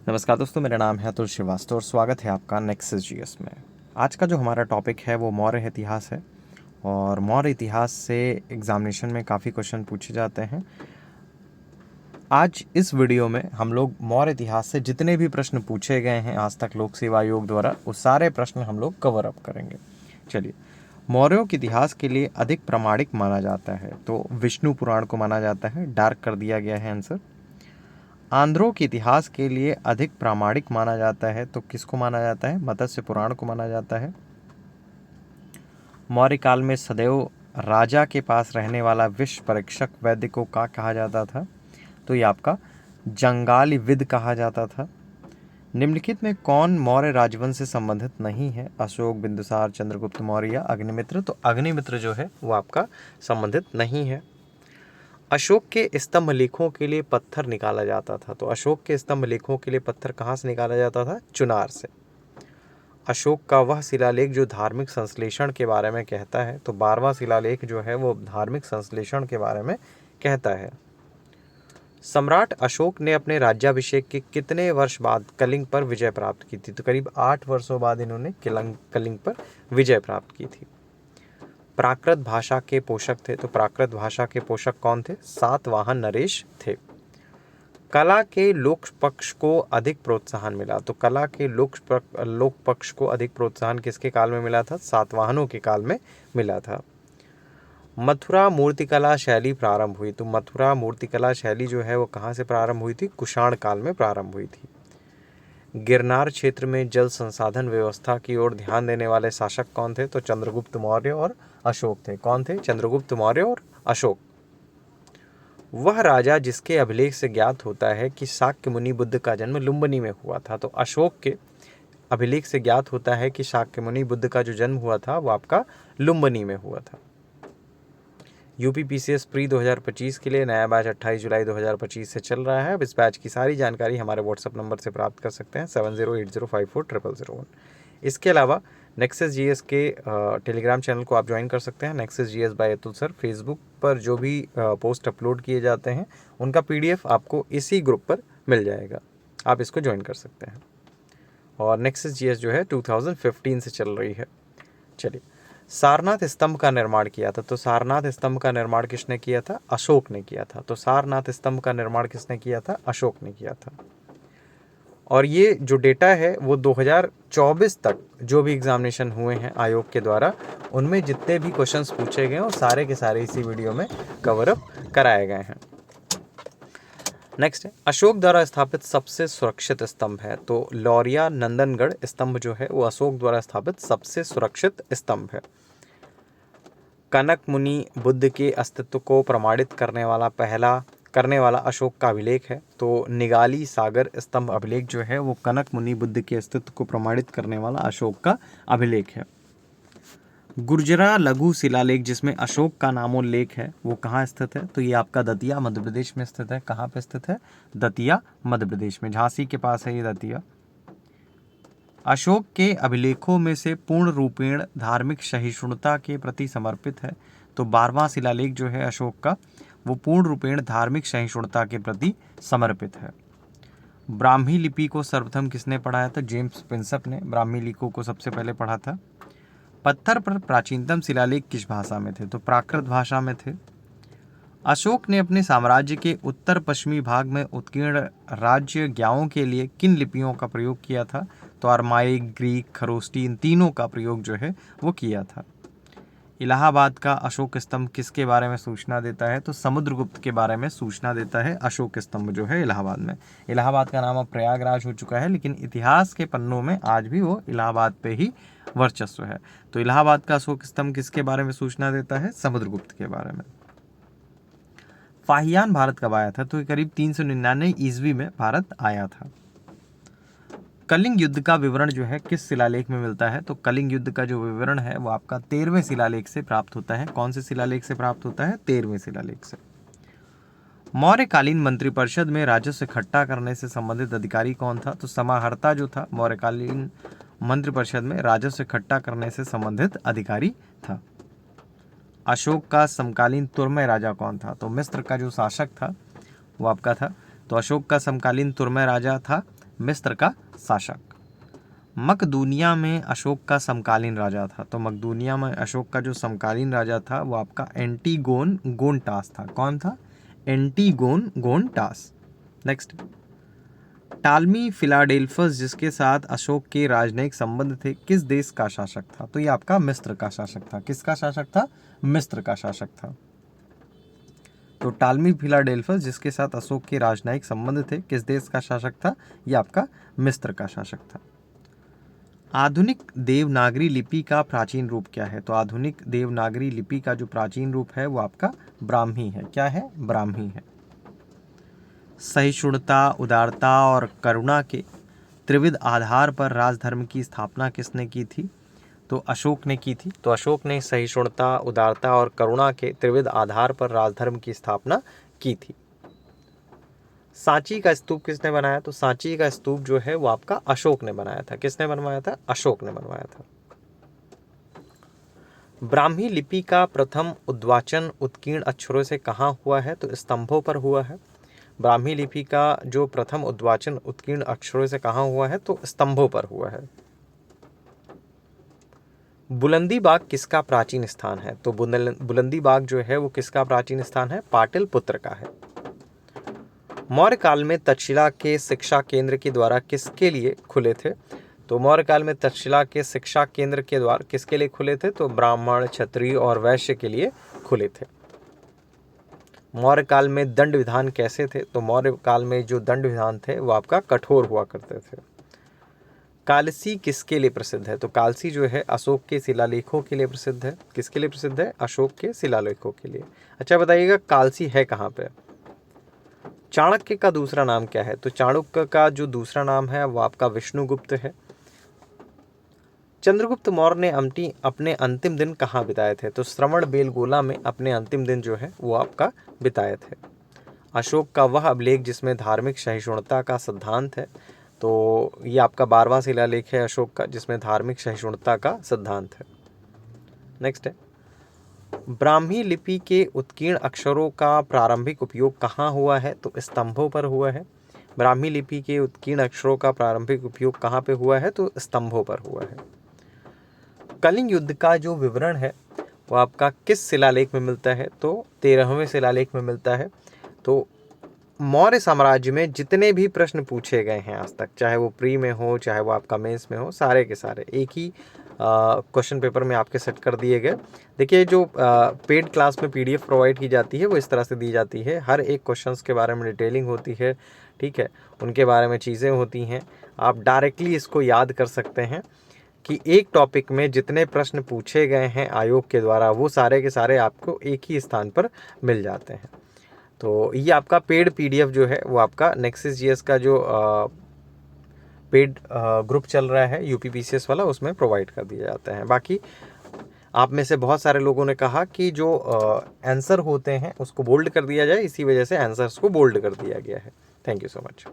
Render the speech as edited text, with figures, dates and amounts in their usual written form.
नमस्कार दोस्तों, मेरा नाम है अतुल श्रीवास्तव और स्वागत है आपका नेक्सस जीएस में। आज का जो हमारा टॉपिक है वो मौर्य इतिहास है और मौर्य इतिहास से एग्जामिनेशन में काफ़ी क्वेश्चन पूछे जाते हैं। आज इस वीडियो में हम लोग मौर्य इतिहास से जितने भी प्रश्न पूछे गए हैं आज तक लोक सेवा आयोग द्वारा, वो सारे प्रश्न हम लोग कवर अप करेंगे। चलिए, मौर्यों के इतिहास के लिए अधिक प्रामाणिक माना जाता है तो विष्णु पुराण को माना जाता है। डार्क कर दिया गया है आंसर। आंध्रों के इतिहास के लिए अधिक प्रामाणिक माना जाता है तो किसको माना जाता है? मत्स्य पुराण को माना जाता है। मौर्य काल में सदैव राजा के पास रहने वाला विष परीक्षक वैद्य को क्या कहा जाता था? तो ये आपका जंगाली विद कहा जाता था। निम्नलिखित में कौन मौर्य राजवंश से संबंधित नहीं है? अशोक, बिंदुसार, चंद्रगुप्त मौर्य या अग्निमित्र? तो अग्निमित्र जो है वो आपका संबंधित नहीं है। अशोक के स्तंभ लेखों के लिए पत्थर निकाला जाता था तो अशोक के स्तंभ लेखों के लिए पत्थर कहाँ से निकाला जाता था? चुनार से। अशोक का वह शिलालेख जो धार्मिक संश्लेषण के बारे में कहता है तो 12वां शिलालेख जो है वो धार्मिक संश्लेषण के बारे में कहता है। सम्राट अशोक ने अपने राज्याभिषेक के कितने वर्ष बाद कलिंग पर विजय प्राप्त की थी? तो करीब 8 वर्षों बाद इन्होंने कलिंग पर विजय प्राप्त की थी। प्राकृत भाषा के पोषक थे तो प्राकृत भाषा के पोषक कौन थे? सातवाहन नरेश थे। कला के लोक पक्ष को अधिक प्रोत्साहन मिला तो कला के लोक पक्ष को अधिक प्रोत्साहन किसके काल में मिला था? सातवाहनों के काल में मिला था। मथुरा मूर्तिकला शैली प्रारंभ हुई तो मथुरा मूर्तिकला शैली जो है वो कहाँ से प्रारंभ हुई थी? कुषाण काल में प्रारंभ हुई थी। गिरनार क्षेत्र में जल संसाधन व्यवस्था की ओर ध्यान देने वाले शासक कौन थे? तो चंद्रगुप्त मौर्य और अशोक थे। कौन थे? चंद्रगुप्त मौर्य और अशोक। वह राजा जिसके अभिलेख से ज्ञात होता है कि शाक्य मुनि बुद्ध का जन्म लुम्बिनी में हुआ था तो अशोक के अभिलेख से ज्ञात होता है कि शाक्य मुनि बुद्ध का जो जन्म हुआ था वो आपका लुम्बिनी में हुआ था। यूपीपीसीएस प्री 2025 के लिए नया बैच 28 जुलाई 2025 से चल रहा है। अब इस बैच की सारी जानकारी हमारे व्हाट्सएप नंबर से प्राप्त कर सकते हैं 7080540001। इसके अलावा नेक्सस जीएस के टेलीग्राम चैनल को आप ज्वाइन कर सकते हैं, nexus GS bye Atul sir. Facebook पर जो भी पोस्ट अपलोड किए जाते हैं उनका पीडीएफ आपको इसी ग्रुप पर मिल जाएगा, आप इसको ज्वाइन कर सकते हैं। और नेक्सस जीएस जो है 2015 से चल रही है। चलिए, सारनाथ स्तंभ का निर्माण किया था तो सारनाथ स्तंभ का निर्माण किसने किया था? अशोक ने किया था। तो सारनाथ स्तंभ का निर्माण किसने किया था? अशोक ने किया था। और ये जो डेटा है वो 2024 तक जो भी एग्जामिनेशन हुए हैं आयोग के द्वारा, उनमें जितने भी क्वेश्चंस पूछे गए हैं वो सारे के सारे इसी वीडियो में कवर अप कराए गए हैं। नेक्स्ट है, अशोक द्वारा स्थापित सबसे सुरक्षित स्तंभ है तो लौरिया नंदनगढ़ स्तंभ जो है वो अशोक द्वारा स्थापित सबसे सुरक्षित स्तंभ है। कनक मुनि बुद्ध के अस्तित्व को प्रमाणित करने वाला अशोक का अभिलेख है तो निगाली सागर स्तंभ अभिलेख जो है वो कनक मुनि बुद्ध के अस्तित्व को प्रमाणित करने वाला अशोक का अभिलेख है। गुर्जरा लघु शिलालेख जिसमें अशोक का नामोल्लेख है वो कहाँ स्थित है? तो ये आपका दतिया मध्य प्रदेश में स्थित है। कहाँ पे स्थित है? दतिया मध्य प्रदेश में, झांसी के पास है ये दतिया। अशोक के अभिलेखों में से पूर्ण रूपेण धार्मिक सहिष्णुता के प्रति समर्पित है तो 12वां शिलालेख जो है अशोक का वो पूर्ण रूपेण धार्मिक सहिष्णुता के प्रति समर्पित है। ब्राह्मी लिपि को सर्वप्रथम किसने पढ़ाया था? जेम्स प्रिंसप ने ब्राह्मी लिपि को सबसे पहले पढ़ा था। पत्थर पर प्राचीनतम शिलालेख किस भाषा में थे? तो प्राकृत भाषा में थे। अशोक ने अपने साम्राज्य के उत्तर पश्चिमी भाग में उत्कीर्ण राज्य ज्ञाओं के लिए किन लिपियों का प्रयोग किया था? तो अरमाइक, ग्रीक, खरोष्टी, इन तीनों का प्रयोग जो है वो किया था। इलाहाबाद का अशोक स्तंभ किसके बारे में सूचना देता है? तो समुद्रगुप्त के बारे में सूचना देता है अशोक स्तंभ जो है इलाहाबाद में। इलाहाबाद का नाम अब प्रयागराज हो चुका है लेकिन इतिहास के पन्नों में आज भी वो इलाहाबाद पे ही वर्चस्व है। तो इलाहाबाद का अशोक स्तंभ किसके बारे में सूचना देता है? समुद्रगुप्त के बारे में। फाहियान भारत कब आया था? तो करीब 399 ईस्वी में भारत आया था। कलिंग युद्ध का विवरण जो है किस शिलालेख में मिलता है? तो कलिंग युद्ध का जो विवरण है वो आपका 13वें शिलालेख से प्राप्त होता है। कौन से शिलालेख से प्राप्त होता है? 13वें शिलालेख से। मौर्यकालीन मंत्रिपरिषद में राजस्व इकट्ठा करने से संबंधित अधिकारी कौन था? तो समाहर्ता जो था मौर्यकालीन मंत्रिपरिषद में राजस्व इकट्ठा करने से संबंधित अधिकारी था। अशोक का समकालीन तुर्मय राजा कौन था? तो मिस्र का जो शासक था वो आपका था। तो अशोक का समकालीन तुर्मय राजा था मिस्र का शासक। मकदूनिया में अशोक का समकालीन राजा था, तो मकदूनिया में अशोक का जो समकालीन राजा था वो आपका एंटीगोन गोनटास था। कौन था? एंटीगोन गोनटास। नेक्स्ट, टालमी फिलाडेल्फस जिसके साथ अशोक के राजनयिक संबंध थे, किस देश का शासक था? तो ये आपका मिस्र का शासक था। किसका शासक था? मिस्र का शासक था। तो टालमी फिलाडेल्फस जिसके साथ अशोक के राजनयिक संबंध थे, किस देश का शासक था? ये आपका मिस्र का शासक था। आधुनिक देवनागरी लिपि का प्राचीन रूप क्या है? तो आधुनिक देवनागरी लिपि का जो प्राचीन रूप है वो आपका ब्राह्मी है। क्या है? ब्राह्मी है। सहिष्णुता, उदारता और करुणा के त्रिविध आधार पर राजधर्म की स्थापना किसने की थी? तो अशोक ने की थी। तो अशोक ने सहिष्णुता, उदारता और करुणा के त्रिविध आधार पर राजधर्म की स्थापना की थी। सांची का स्तूप किसने बनाया? तो सांची का स्तूप जो है वो आपका अशोक ने बनाया था। किसने बनवाया था? अशोक ने बनवाया था। ब्राह्मी लिपि का प्रथम उद्वाचन उत्कीर्ण अक्षरों से कहाँ हुआ है? तो स्तंभों पर हुआ है। ब्राह्मी लिपि का जो प्रथम उद्वाचन उत्कीर्ण अक्षरों से कहाँ हुआ है? तो स्तंभों पर हुआ है। बुलंदी बाग किसका प्राचीन स्थान है? तो बुलंदी बाग जो है वो किसका प्राचीन स्थान है? पाटलिपुत्र का है। मौर्य काल में तक्षशिला के शिक्षा केंद्र के द्वारा किसके लिए खुले थे? तो मौर्य काल में तक्षशिला के शिक्षा केंद्र के द्वार किसके लिए खुले थे? तो ब्राह्मण, क्षत्रिय और वैश्य के लिए खुले थे। मौर्य काल में दंड विधान कैसे थे? तो मौर्य काल में जो दंड विधान थे वो आपका कठोर हुआ करते थे। कालसी किसके लिए प्रसिद्ध है? तो कालसी जो है अशोक के शिलालेखों के लिए प्रसिद्ध है। किसके लिए प्रसिद्ध है? अशोक के शिलालेखों के लिए। अच्छा बताइएगा कालसी है कहाँ पे? चाणक्य का दूसरा नाम क्या है? तो चाणक्य का जो दूसरा नाम है वो आपका विष्णुगुप्त है। चंद्रगुप्त मौर्य ने अपने अंतिम दिन कहाँ बिताए थे? तो श्रवण बेलगोला में अपने अंतिम दिन जो है वो आपका बिताए थे। अशोक का वह अभिलेख जिसमें धार्मिक सहिष्णुता का सिद्धांत है, तो ये आपका 12वां शिलालेख है अशोक का जिसमें धार्मिक सहिष्णुता का सिद्धांत है। नेक्स्ट है, ब्राह्मी लिपि के उत्कीर्ण अक्षरों का प्रारंभिक उपयोग कहाँ हुआ है? तो स्तंभों पर हुआ है। ब्राह्मी लिपि के उत्कीर्ण अक्षरों का प्रारंभिक उपयोग कहाँ पे हुआ है? तो स्तंभों पर हुआ है। कलिंग युद्ध का जो विवरण है वो आपका किस शिलालेख में मिलता है? तो 13वें शिलालेख में मिलता है। तो मौर्य साम्राज्य में जितने भी प्रश्न पूछे गए हैं आज तक, चाहे वो प्री में हो चाहे वो आपका मेंस में हो, सारे के सारे एक ही क्वेश्चन पेपर में आपके सेट कर दिए गए। देखिए जो पेड क्लास में पीडीएफ प्रोवाइड की जाती है वो इस तरह से दी जाती है, हर एक क्वेश्चंस के बारे में डिटेलिंग होती है, ठीक है, उनके बारे में चीज़ें होती हैं। आप डायरेक्टली इसको याद कर सकते हैं कि एक टॉपिक में जितने प्रश्न पूछे गए हैं आयोग के द्वारा वो सारे के सारे आपको एक ही स्थान पर मिल जाते हैं। तो ये आपका पेड पीडीएफ जो है वो आपका नेक्सस जीएस का जो पेड ग्रुप चल रहा है यूपीपीसीएस वाला, उसमें प्रोवाइड कर दिया जाता है। बाकी आप में से बहुत सारे लोगों ने कहा कि जो आंसर होते हैं उसको बोल्ड कर दिया जाए, इसी वजह से आंसर्स को बोल्ड कर दिया गया है। Thank you so much.